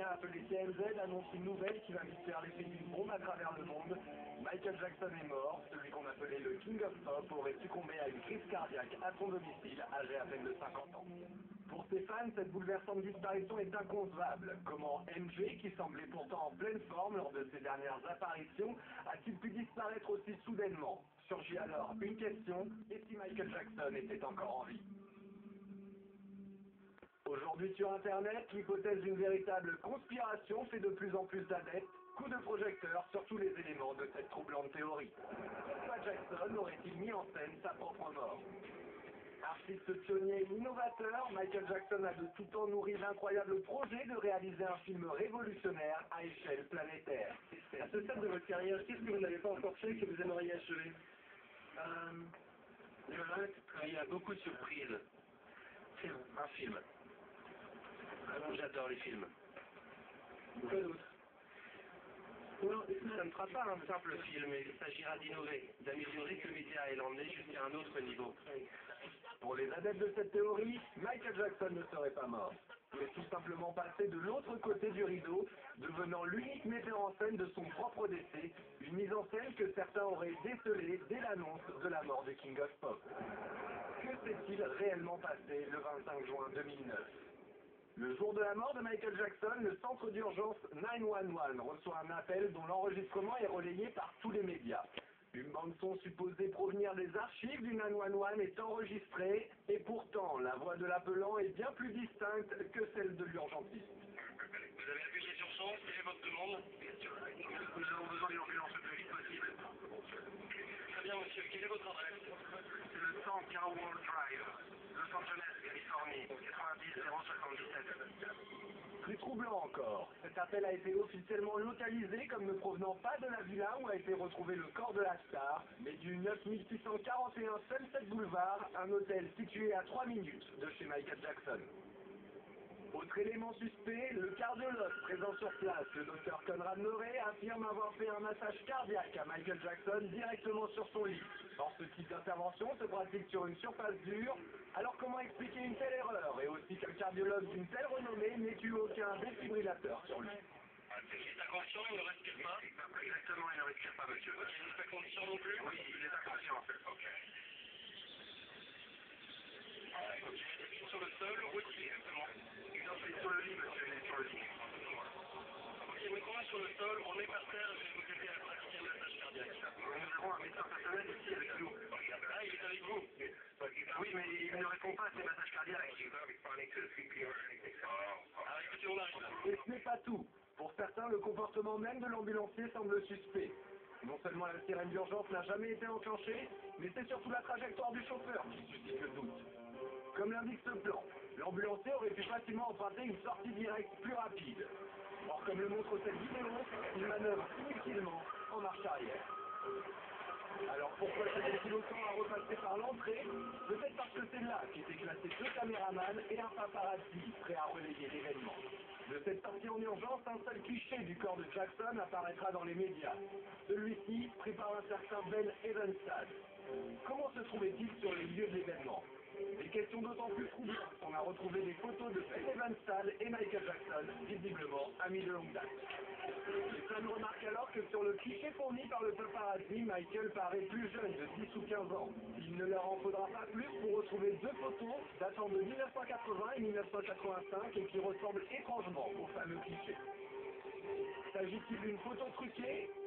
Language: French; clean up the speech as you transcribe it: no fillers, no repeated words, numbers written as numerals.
américain appelé TMZ annonce une nouvelle qui va vite faire l'effet d'une bombe à travers le monde. Michael Jackson est mort, celui qu'on appelait le King of Pop aurait succombé à une crise cardiaque à son domicile, âgé à peine de 50 ans. Pour ses fans, cette bouleversante disparition est inconcevable. Comment MJ, qui semblait pourtant en pleine forme lors de ses dernières apparitions, a-t-il pu disparaître aussi soudainement? Surgit alors une question, et si Michael Jackson était encore en vie? Aujourd'hui sur Internet, l'hypothèse d'une véritable conspiration fait de plus en plus d'adeptes, coup de projecteur sur tous les éléments de cette troublante théorie. Pourquoi Jackson aurait-il mis en scène sa propre mort? Artiste pionnier et innovateur, Michael Jackson a de tout temps nourri l'incroyable projet de réaliser un film révolutionnaire à échelle planétaire. À ce stade de votre carrière, qu'est-ce que vous n'avez pas encore fait que vous aimeriez achever? J'aimerais travailler à beaucoup de surprises. Un film. Vraiment, j'adore les films. Quoi d'autre? Ça ne sera pas un simple film, mais il s'agira d'innover, d'améliorer ce média et l'emmener jusqu'à un autre niveau. Pour les adeptes de cette théorie, Michael Jackson ne serait pas mort. Il est tout simplement passé de l'autre côté du rideau, devenant l'unique metteur en scène de son propre décès, une mise en scène que certains auraient décelée dès l'annonce de la mort du King of Pop. Que s'est-il réellement passé le 25 juin 2009? Le jour de la mort de Michael Jackson, le centre d'urgence 911 reçoit un appel dont l'enregistrement est relayé par tous les médias. Une bande-son supposée provenir des archives du 911 est enregistrée, et pourtant, la voix de l'appelant est bien plus distincte que celle de l'urgentiste. Vous avez appuyé sur son, quelle est votre demande? Nous avons besoin d'une ambulance le plus vite possible. Très bien, monsieur, quelle est votre adresse? C'est le 100 Carroll Drive, Los Angeles, Californie, 90 077. Plus troublant encore, cet appel a été officiellement localisé comme ne provenant pas de la villa où a été retrouvé le corps de la star, mais du 9641 Sunset Boulevard, un hôtel situé à 3 minutes de chez Michael Jackson. Autre élément suspect, le cardiologue présent sur place, le docteur Conrad Murray, affirme avoir fait un massage cardiaque à Michael Jackson directement sur son lit. Or, ce type d'intervention se pratique sur une surface dure. Alors comment expliquer une telle erreur et aussi qu'un cardiologue d'une telle renommée n'ait eu aucun défibrillateur sur lui? Il est inconscient, il ne respire pas? Exactement, il ne respire pas, monsieur. Ok, il n'est pas conscient non plus? Oui, il est inconscient. Ok. Ok, il est sur le sol, où est-il exactement? Non, il est sur le lit, monsieur, il est sur le lit. Ok, donc on est sur le sol, on est par terre, je vais vous aider à pratiquer un massage cardiaque. Nous avons un médecin personnel ici avec nous. Ah, il est avec vous? Oui, mais il ne répond pas à ces massages cardiaques. Ah, écoutez, on arrive. Et ce n'est pas tout. Pour certains, le comportement même de l'ambulancier semble suspect. Non seulement la sirène d'urgence n'a jamais été enclenchée, mais c'est surtout la trajectoire du chauffeur qui suscite le doute. Comme l'indique ce plan, l'ambulancier aurait pu facilement emprunter une sortie directe plus rapide. Or, comme le montre cette vidéo, il manœuvre inutilement en marche arrière. Alors pourquoi s'est-il autant à repasser par l'entrée? Peut-être parce que c'est là qu'étaient classés 2 caméramans et un paparazzi prêt à relayer l'événement. De cette sortie en urgence, un seul cliché du corps de Jackson apparaîtra dans les médias. Celui-ci pris par un certain Ben Evenstad. Comment se trouvait-il sur les lieux de l'événement? Des questions d'autant plus troublantes qu'on a retrouvé des photos de Ben Evenstad et Michael Jackson, visiblement amis de longue date. Les fans remarquent alors que sur le cliché fourni par le paparazzi, Michael paraît plus jeune de 10 ou 15 ans. Il ne leur en faudra pas plus pour retrouver 2 photos datant de 1980 et 1985 et qui ressemblent étrangement au fameux cliché. S'agit-il d'une photo truquée?